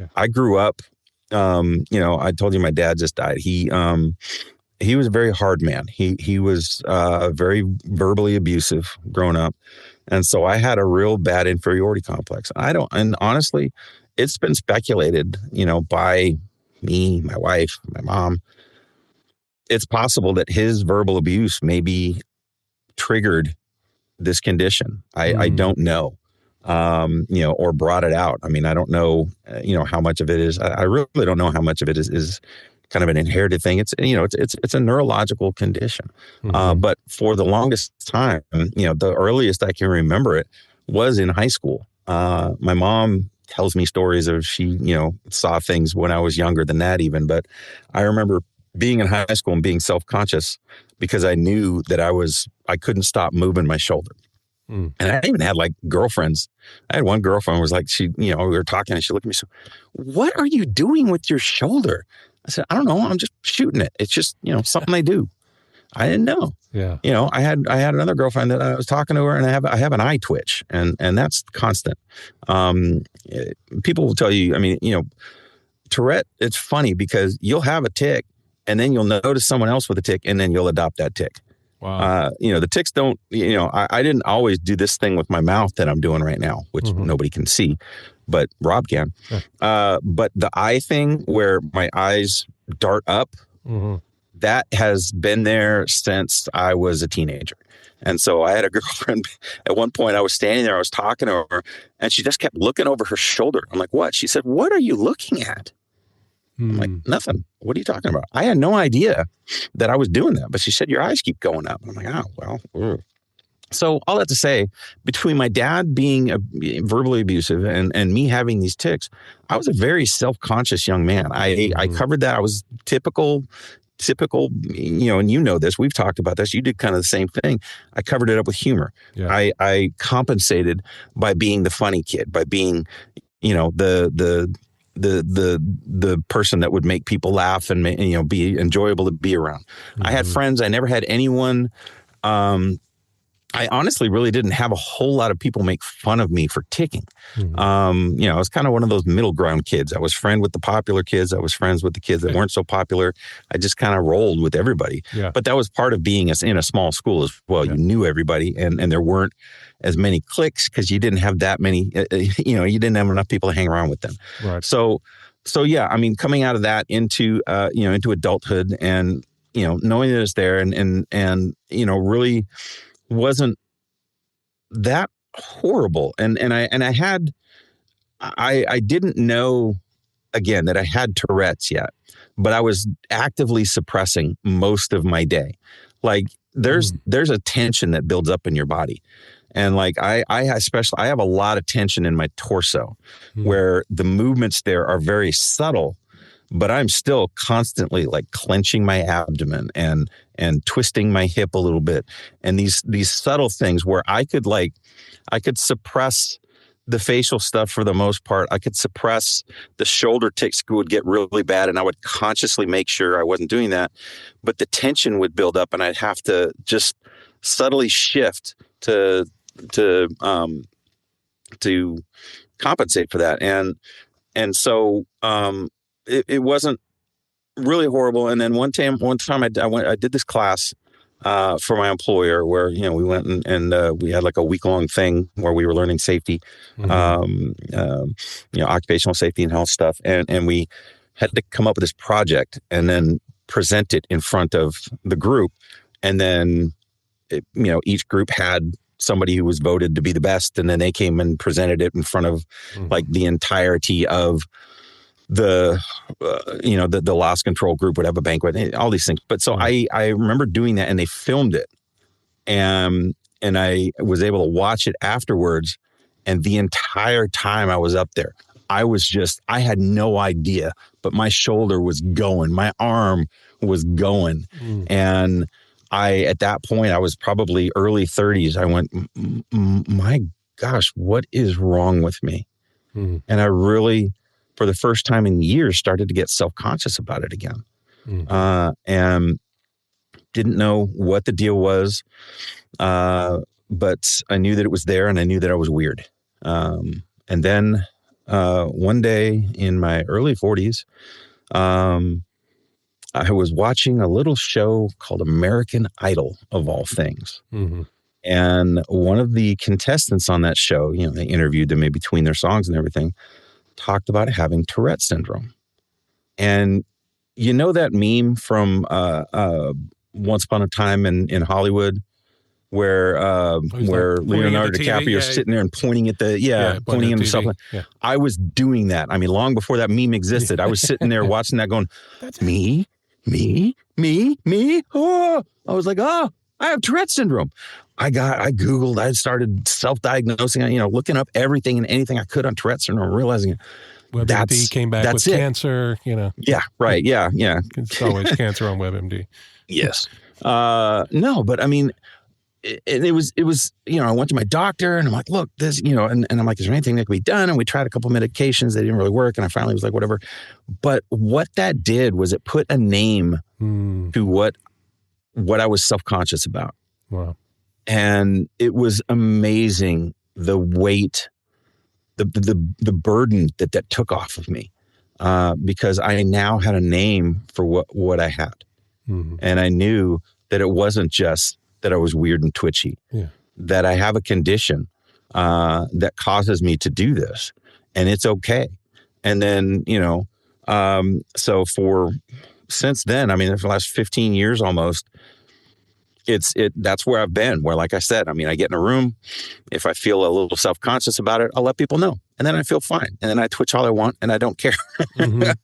Yeah. I grew up, I told you my dad just died. He was a very hard man. He was very verbally abusive growing up. And so I had a real bad inferiority complex. And honestly, it's been speculated, by me, my wife, my mom. It's possible that his verbal abuse maybe triggered this condition. I don't know, or brought it out. I mean, I don't know, how much of it is, I really don't know how much of it is kind of an inherited thing. It's, it's a neurological condition. But for the longest time, the earliest I can remember it was in high school. My mom tells me stories of she, saw things when I was younger than that even. But I remember being in high school and being self-conscious because I knew that I couldn't stop moving my shoulder. And I even had like girlfriends. I had one girlfriend who was like, we were talking and she looked at me, so, what are you doing with your shoulder? I said, I don't know. I'm just shooting it. It's just, something I do. I didn't know. Yeah. I had another girlfriend that I was talking to her, and I have an eye twitch, and that's constant. People will tell you, I mean, Tourette, it's funny because you'll have a tick and then you'll notice someone else with a tick and then you'll adopt that tick. Wow. The ticks don't, I didn't always do this thing with my mouth that I'm doing right now, which nobody can see, but Rob can. But the eye thing where my eyes dart up, that has been there since I was a teenager. And so I had a girlfriend at one point. I was standing there, I was talking to her, and she just kept looking over her shoulder. I'm like, what? She said, what are you looking at? I'm like, nothing. What are you talking about? I had no idea that I was doing that. But she said, your eyes keep going up. I'm like, oh, well. So all that to say, between my dad being verbally abusive and me having these tics, I was a very self-conscious young man. I covered that. I was typical, and this, we've talked about this. You did kind of the same thing. I covered it up with humor. Yeah. I compensated by being the funny kid, by being, the person that would make people laugh and be enjoyable to be around. I had friends. I never had anyone. I honestly really didn't have a whole lot of people make fun of me for ticking. I was kind of one of those middle ground kids. I was friend with the popular kids. I was friends with the kids that weren't so popular. I just kind of rolled with everybody. Yeah. But that was part of being in a small school as well. Yeah. You knew everybody, and there weren't as many cliques because you didn't have that many. You didn't have enough people to hang around with them. Right. So yeah. I mean, coming out of that into adulthood, and knowing that it's there, and really wasn't that horrible. And I didn't know, again, that I had Tourette's yet, but I was actively suppressing most of my day. Like there's a tension that builds up in your body. And like I have a lot of tension in my torso where the movements there are very subtle, but I'm still constantly like clenching my abdomen and twisting my hip a little bit. And these subtle things where I could suppress the facial stuff for the most part. I could suppress the shoulder tics would get really bad, and I would consciously make sure I wasn't doing that. But the tension would build up, and I'd have to just subtly shift to compensate for that. And so it wasn't really horrible. And then one time I did this class for my employer where, we went and we had like a week-long thing where we were learning safety, occupational safety and health stuff. And we had to come up with this project and then present it in front of the group. And then, each group had somebody who was voted to be the best. And then they came and presented it in front of like the entirety of the loss control group would have a banquet, all these things. But so I remember doing that, and they filmed it, and I was able to watch it afterwards. And the entire time I was up there, I had no idea, but my shoulder was going, my arm was going. And at that point, I was probably early 30s. I went, my gosh, what is wrong with me? And I really, for the first time in years, started to get self-conscious about it again. And didn't know what the deal was. But I knew that it was there, and I knew that I was weird. And then one day in my early 40s, I was watching a little show called American Idol, of all things. And one of the contestants on that show, they interviewed them in between their songs and everything, talked about having Tourette syndrome. And that meme from Once Upon a Time in Hollywood, where Leonardo DiCaprio is sitting there and pointing at pointing at himself. Yeah. I was doing that. I mean, long before that meme existed, I was sitting there watching that going, That's me. Oh, I was like, I have Tourette syndrome. I Googled, I started self-diagnosing, looking up everything and anything I could on Tourette syndrome, realizing it. WebMD came back with cancer, Yeah, right. Yeah. It's always cancer on WebMD. Yes. No, but I mean, it was, I went to my doctor and I'm like, look, this, and I'm like, is there anything that can be done? And we tried a couple medications that didn't really work. And I finally was like, whatever. But what that did was it put a name to what I was self-conscious about. Wow. And it was amazing the weight, the burden that took off of me, because I now had a name for what I had. Mm-hmm. And I knew that it wasn't just that I was weird and twitchy, that I have a condition that causes me to do this, and it's okay. And then, so since then, I mean, for the last 15 years almost, that's where I've been, where, like I said, I mean, I get in a room, if I feel a little self-conscious about it, I'll let people know. And then I feel fine. And then I twitch all I want and I don't care, and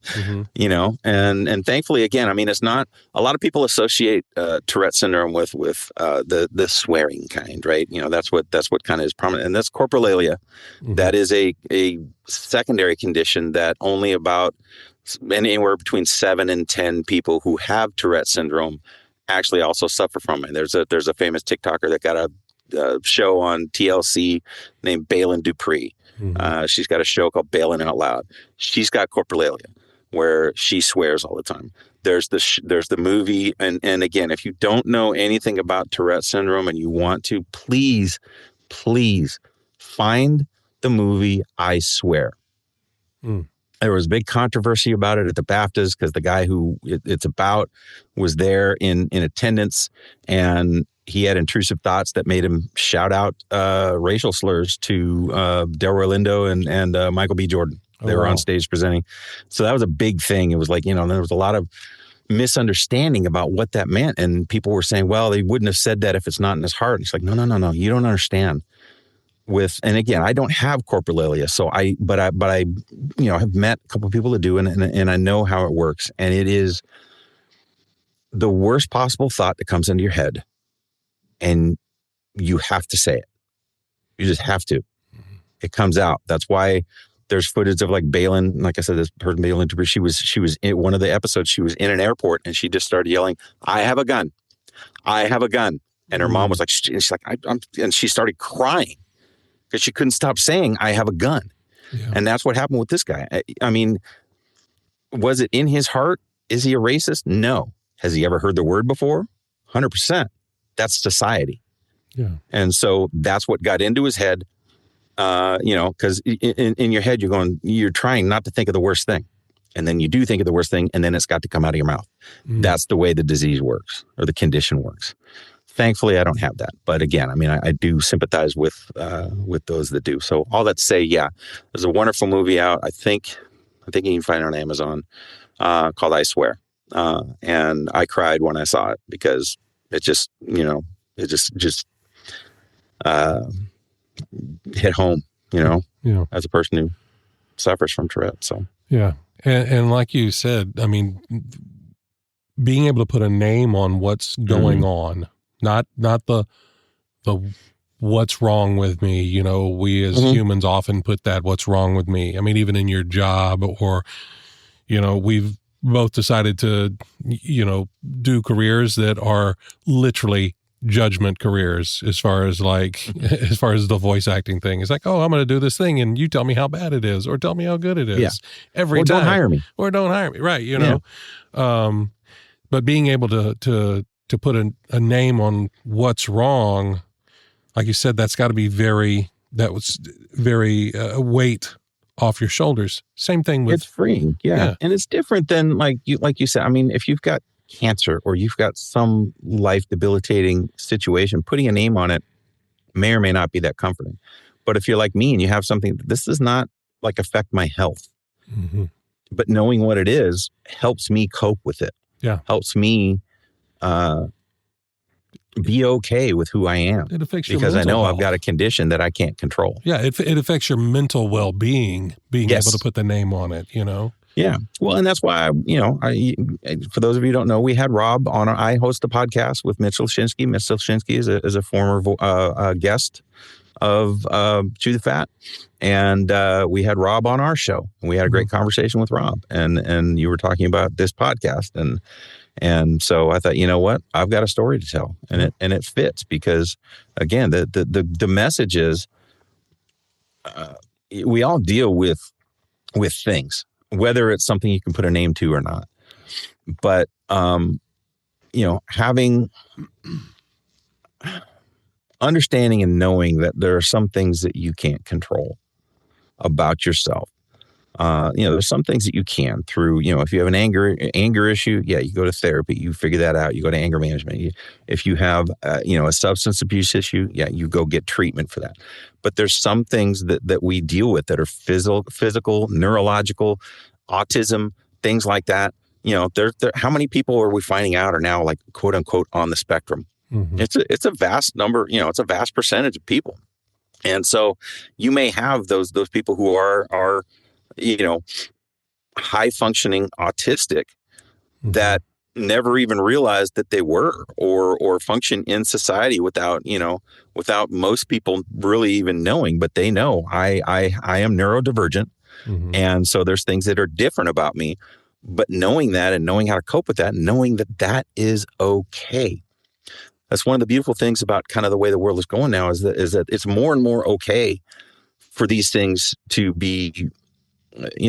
thankfully, again, I mean, it's not, a lot of people associate Tourette syndrome with the swearing kind, right? That's what kind of is prominent. And that's coprolalia. Mm-hmm. That is a secondary condition that only about anywhere between 7 and 10 people who have Tourette syndrome actually also suffer from it. There's a famous TikToker that got a show on TLC named Balin Dupree. Mm-hmm. She's got a show called Balin Out Loud. She's got coprolalia, where she swears all the time. There's the movie, and again, if you don't know anything about Tourette syndrome and you want to, please find the movie I Swear. There was a big controversy about it at the BAFTAs because the guy who it's about was there in attendance, and he had intrusive thoughts that made him shout out racial slurs to Delroy Lindo and Michael B. Jordan. They were on stage presenting. So that was a big thing. It was like, there was a lot of misunderstanding about what that meant. And people were saying, well, they wouldn't have said that if it's not in his heart. And it's like, no, you don't understand. And again, I don't have coprolalia, but I have met a couple of people that do, and I know how it works. And it is the worst possible thought that comes into your head, and you have to say it. You just have to. It comes out. That's why there's footage of like Balin. Like I said, this person Balin, she was in one of the episodes. She was in an airport and she just started yelling, "I have a gun! I have a gun!" And her mom was like, she's like, and she started crying because she couldn't stop saying, "I have a gun." Yeah. And that's what happened with this guy. I mean, was it in his heart? Is he a racist? No. Has he ever heard the word before? 100%. That's society. Yeah. And so that's what got into his head, because in your head, you're trying not to think of the worst thing. And then you do think of the worst thing, and then it's got to come out of your mouth. That's the way the disease works, or the condition works. Thankfully, I don't have that. But again, I mean, I do sympathize with those that do. So all that to say, yeah, there's a wonderful movie out. I think you can find it on Amazon called I Swear. And I cried when I saw it because it just, it just hit home, as a person who suffers from Tourette. So, yeah. And like you said, I mean, being able to put a name on what's going on, not the what's wrong with me. We as humans often put that what's wrong with me. I mean, even in your job, or, we've both decided to, do careers that are literally judgment careers as far as the voice acting thing. It's like, oh, I'm going to do this thing and you tell me how bad it is, or tell me how good it is every time. Don't hire me. Or don't hire me. Right. But being able to put a name on what's wrong, like you said, that's got to be very weight off your shoulders. Same thing with... It's freeing, yeah. And it's different than, like you said, I mean, if you've got cancer or you've got some life debilitating situation, putting a name on it may or may not be that comforting. But if you're like me and you have something, this does not like affect my health. Mm-hmm. But knowing what it is helps me cope with it. Yeah. Helps me be okay with who I am, It affects your because I mental know health. I've got a condition that I can't control. Yeah, it affects your mental well-being, being Yes. able to put the name on it, Yeah. Well, and that's why, for those of you who don't know, we had Rob on. I host a podcast with Mitch Lashinsky. Mitch Lashinsky is a former guest of Chew the Fat. And we had Rob on our show. And we had a great conversation with Rob. And you were talking about this podcast. And so I thought, you know what? I've got a story to tell. And it fits because, again, the message is we all deal with things, whether it's something you can put a name to or not. But, having understanding and knowing that there are some things that you can't control about yourself. There's some things that you can through, if you have an anger issue, yeah, you go to therapy, you figure that out, you go to anger management. If you have, a substance abuse issue, yeah, you go get treatment for that. But there's some things that we deal with that are physical, neurological, autism, things like that. How many people are we finding out are now like quote unquote on the spectrum? Mm-hmm. It's a vast number, it's a vast percentage of people. And so you may have those people who are high functioning autistic that never even realized that they were or function in society without most people really even knowing, but they know I am neurodivergent. Mm-hmm. And so there's things that are different about me, but knowing that and knowing how to cope with that, and knowing that is okay. That's one of the beautiful things about kind of the way the world is going now is that it's more and more okay for these things to be,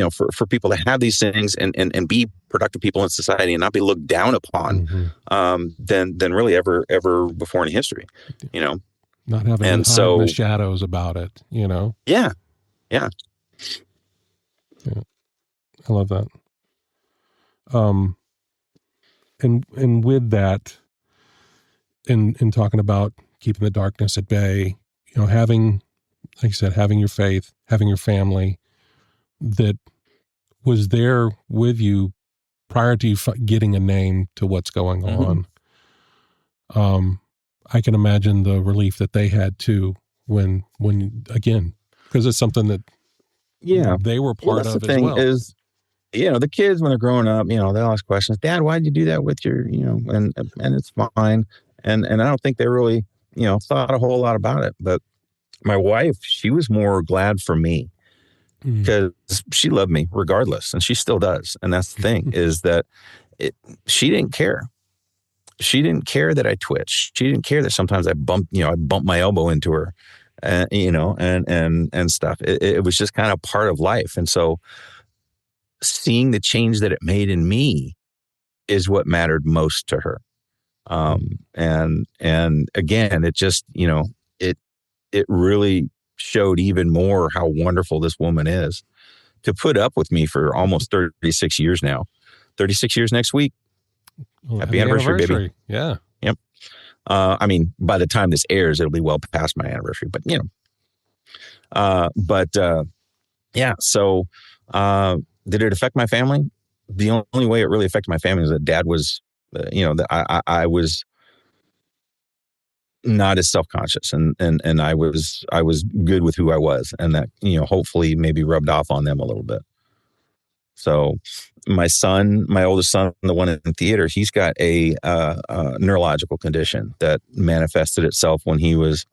for people to have these things and be productive people in society and not be looked down upon than really ever before in history, Not having to hide in the shadows about it, Yeah. Yeah. I love that. And with that, in talking about keeping the darkness at bay, having, like you said, having your faith, having your family that was there with you prior to you getting a name to what's going on. I can imagine the relief that they had too when again, because it's something that they were part of as well. Is, the kids when they're growing up, they'll ask questions. Dad, why'd you do that with your, and it's fine. And I don't think they really, thought a whole lot about it. But my wife, she was more glad for me because she loved me regardless. And she still does. And that's the thing is that she didn't care. She didn't care that I twitched. She didn't care that sometimes I bumped my elbow into her, and stuff. It was just kind of part of life. And so seeing the change that it made in me is what mattered most to her. And again, it just, it really showed even more how wonderful this woman is to put up with me for almost 36 years now. 36 years next week. Well, happy anniversary, baby. Yeah. Yep. By the time this airs, it'll be well past my anniversary, but So, did it affect my family? The only way it really affected my family is that Dad was, that I was not as self-conscious and I was good with who I was, and that, hopefully maybe rubbed off on them a little bit. So my oldest son, the one in theater, he's got a neurological condition that manifested itself when he was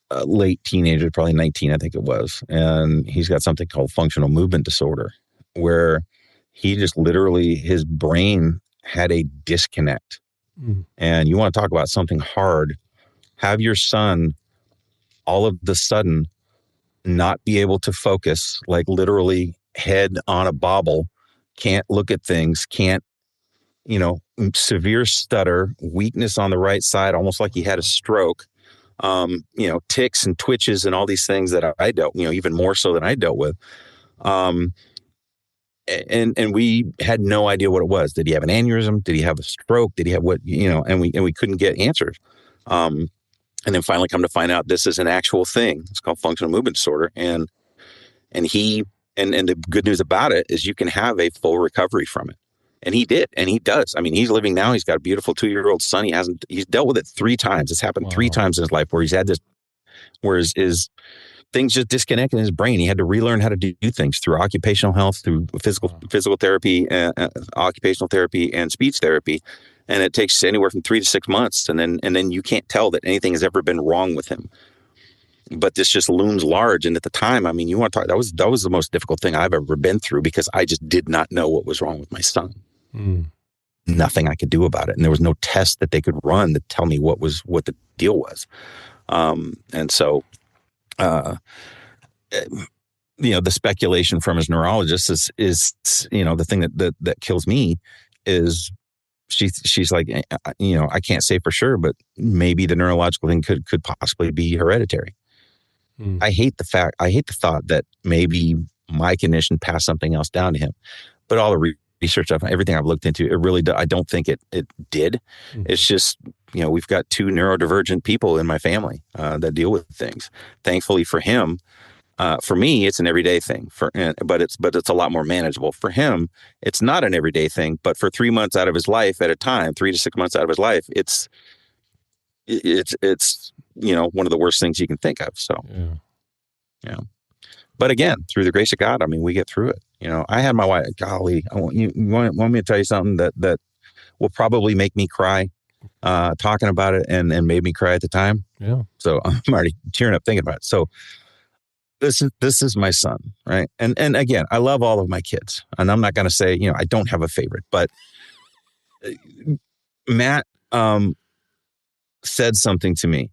a late teenager, probably 19, I think it was. And he's got something called functional movement disorder, where he just literally, his brain had a disconnect. And you want to talk about something hard, have your son all of the sudden not be able to focus, like literally head on a bobble, can't look at things, can't, severe stutter, weakness on the right side, almost like he had a stroke, tics and twitches and all these things that I dealt, even more so than I dealt with. And we had no idea what it was. Did he have an aneurysm? Did he have a stroke? Did he have what, and we couldn't get answers. And then finally come to find out this is an actual thing. It's called functional movement disorder. And the good news about it is you can have a full recovery from it. And he did, and he does. I mean, he's living now. He's got a beautiful 2-year-old son. He's dealt with it 3 times. It's happened 3 times in his life where he's had this, where his things just disconnect in his brain. He had to relearn how to do things through occupational health, through physical therapy, occupational therapy, and speech therapy. And it takes anywhere from 3 to 6 months. And then you can't tell that anything has ever been wrong with him. But this just looms large. And at the time, I mean, you want to talk, that was the most difficult thing I've ever been through, because I just did not know what was wrong with my son. Nothing I could do about it. And there was no test that they could run to tell me what the deal was. And so, the speculation from his neurologist is the thing that kills me is she's like, I can't say for sure, but maybe the neurological thing could possibly be hereditary. I hate the thought that maybe my condition passed something else down to him, but all the research everything I've looked into, it really I don't think it did. It's just, we've got 2 neurodivergent people in my family that deal with things. Thankfully for him, for me, it's an everyday thing. But it's a lot more manageable. For him, it's not an everyday thing. But for 3 months out of his life at a time, 3 to 6 months out of his life, it's one of the worst things you can think of. So, But again, through the grace of God, I mean, we get through it. I had my wife. Golly, you want me to tell you something that will probably make me cry, talking about it, and made me cry at the time. Yeah. So I'm already tearing up thinking about it. So this is my son, right? And again, I love all of my kids, and I'm not going to say I don't have a favorite, but Matt said something to me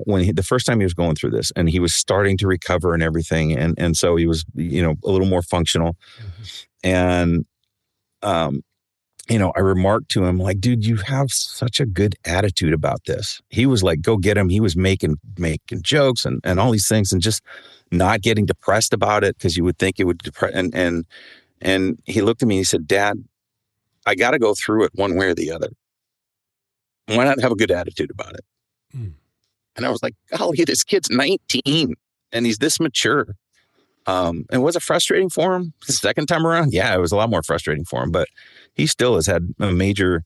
when the first time he was going through this, and he was starting to recover and everything, and so he was a little more functional, and I remarked to him, like, dude, you have such a good attitude about this. He was like, go get him. He was making jokes and all these things, and just not getting depressed about it, because you would think it would depress. And he looked at me and he said, Dad, I got to go through it one way or the other. Why not have a good attitude about it? And I was like, golly, this kid's 19 and he's this mature. And was it frustrating for him the second time around? Yeah, it was a lot more frustrating for him, but he still has had a major,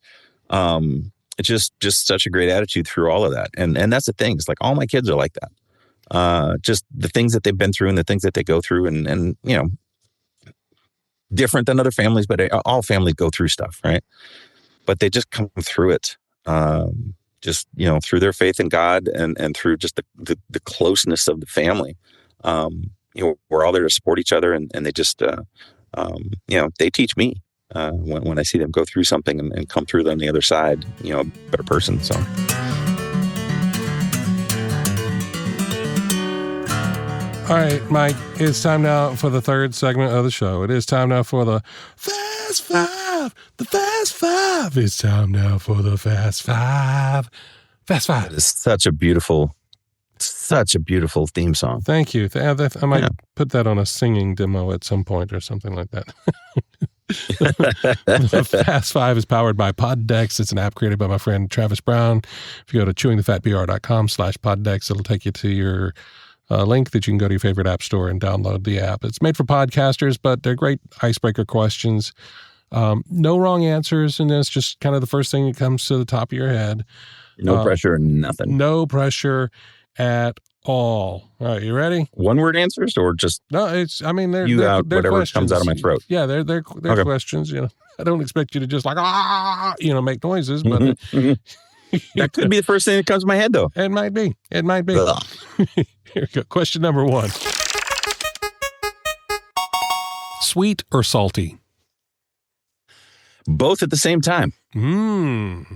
just such a great attitude through all of that. And that's the thing. It's like all my kids are like that. Just the things that they've been through and the things that they go through, and different than other families, but all families go through stuff, right? But they just come through it, just through their faith in God and through just the closeness of the family. We're all there to support each other, and they just they teach me when I see them go through something and come through on the other side, a better person. So. All right, Mike, it's time now for the third segment of the show. It is time now for the Fast Five. The Fast Five. It's time now for the Fast Five. Fast Five. It's such a beautiful theme song. Thank you. I might put that on a singing demo at some point or something like that. The Fast Five is powered by Poddex. It's an app created by my friend Travis Brown. If you go to chewingthefatbr.com/Poddex, it'll take you to your link that you can go to your favorite app store and download the app. It's made for podcasters, but they're great icebreaker questions. No wrong answers in this, just kind of the first thing that comes to the top of your head. No pressure, nothing. No pressure at all. All right, you ready? One word answers or just no? They're whatever questions. Comes out of my throat. Yeah, they're okay. Questions. I don't expect you to just like make noises, but that could be the first thing that comes to my head, though. It might be. Here we go. Question number 1. Sweet or salty? Both at the same time. Kind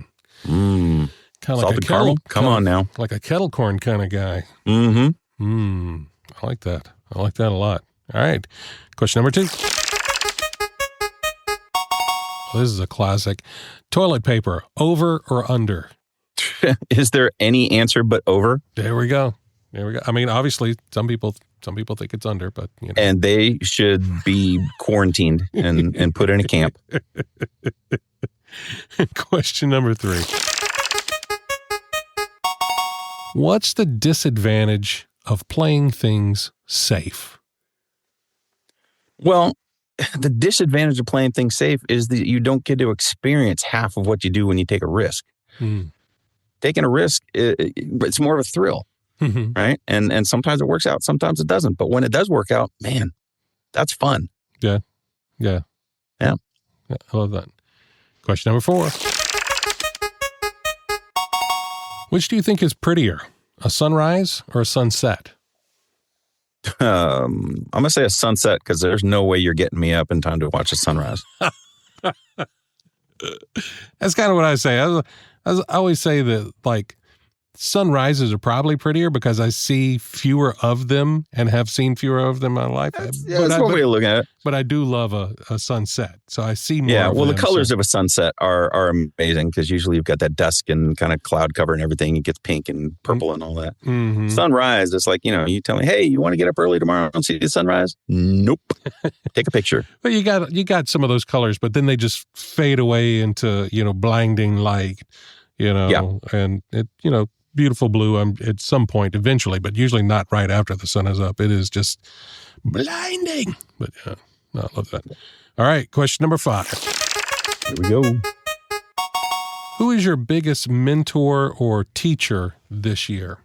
of like a caramel. Come on now. Like a kettle corn kind of guy. Mm-hmm. I like that. I like that a lot. All right. Question number 2. Well, this is a classic. Toilet paper, over or under? Is there any answer but over? There we go. I mean, obviously, some people think it's under, but And they should be quarantined and put in a camp. Question number 3. What's the disadvantage of playing things safe? Well, the disadvantage of playing things safe is that you don't get to experience half of what you do when you take a risk. Taking a risk, it's more of a thrill, right? And sometimes it works out, sometimes it doesn't. But when it does work out, man, that's fun. Yeah. I love that. Question number 4. Which do you think is prettier, a sunrise or a sunset? I'm going to say a sunset because there's no way you're getting me up in time to watch a sunrise. That's kind of what I say. I always say that, like, sunrises are probably prettier because I see fewer of them and have seen fewer of them in my life. That's one way of looking at it. But I do love a sunset. So I see more Yeah, of well, them, the colors of a sunset are amazing because usually you've got that dusk and kind of cloud cover and everything. It gets pink and purple and all that. Sunrise, it's like, you tell me, hey, you want to get up early tomorrow and see the sunrise? Nope. Take a picture. But you got some of those colors, but then they just fade away into, blinding light, and it, beautiful blue at some point eventually, but usually not right after the sun is up. It is just blinding. But yeah, I love that. All right, question number 5. Here we go. Who is your biggest mentor or teacher this year?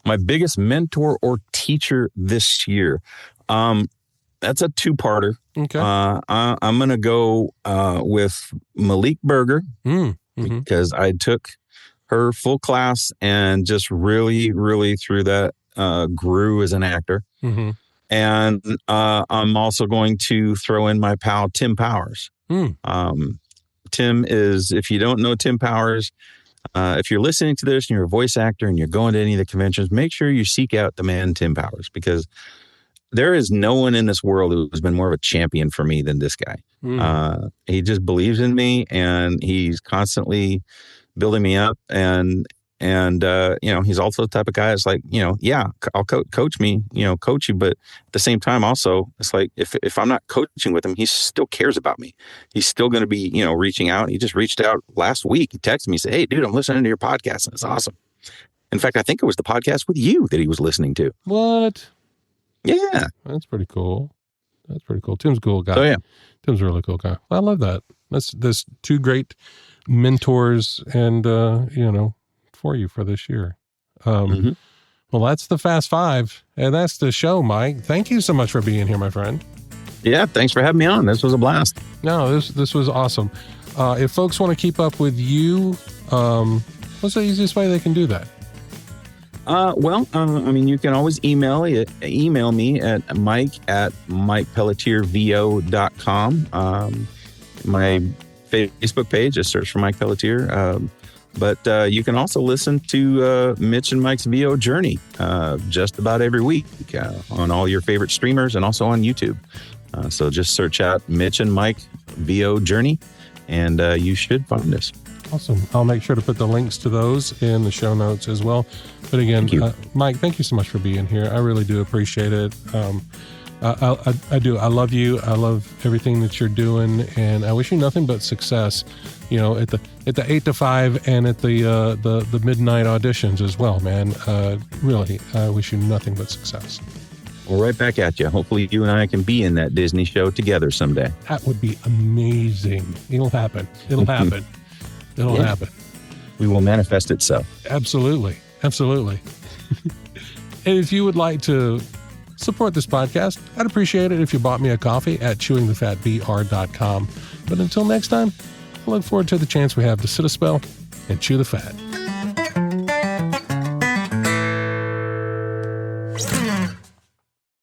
My biggest mentor or teacher this year. That's a 2-parter. Okay. I'm going to go with Malik Berger because I took her full class and just really, really through that grew as an actor. And I'm also going to throw in my pal, Tim Powers. Tim is, if you don't know Tim Powers, if you're listening to this and you're a voice actor and you're going to any of the conventions, make sure you seek out the man, Tim Powers, because there is no one in this world who's been more of a champion for me than this guy. He just believes in me and he's constantly building me up, and he's also the type of guy that's like, I'll coach me, coach you, but at the same time also it's like if I'm not coaching with him, he still cares about me. He's still going to be reaching out. He just reached out last week. He texted me, said, hey dude, I'm listening to your podcast and it's awesome. In fact, I think it was the podcast with you that he was listening to. What? Yeah, that's pretty cool. Tim's a cool guy. So yeah, Tim's a really cool guy. I love that. That's 2 great mentors and for you for this year. Well, that's the Fast 5 and that's the show. Mike, thank you so much for being here, my friend. Yeah, thanks for having me on. This was a blast. No, this was awesome. If folks want to keep up with you, what's the easiest way they can do that? You can always email me at mike@mikepelletiervo.com. My Facebook page, just search for Mike Pelletier. But you can also listen to Mitch and Mike's VO Journey just about every week on all your favorite streamers and also on YouTube. So just search out Mitch and Mike VO Journey and you should find us. Awesome. I'll make sure to put the links to those in the show notes as well. But again, Mike, thank you so much for being here. I really do appreciate it. I do. I love you. I love everything that you're doing, and I wish you nothing but success. At the 8 to 5 and at the midnight auditions as well, man. Really, I wish you nothing but success. Well, right back at you. Hopefully, you and I can be in that Disney show together someday. That would be amazing. It'll happen. It'll happen. It'll happen. We will manifest it so. Absolutely. Absolutely. And if you would like to support this podcast, I'd appreciate it if you bought me a coffee at chewingthefatbr.com. But until next time, I look forward to the chance we have to sit a spell and chew the fat.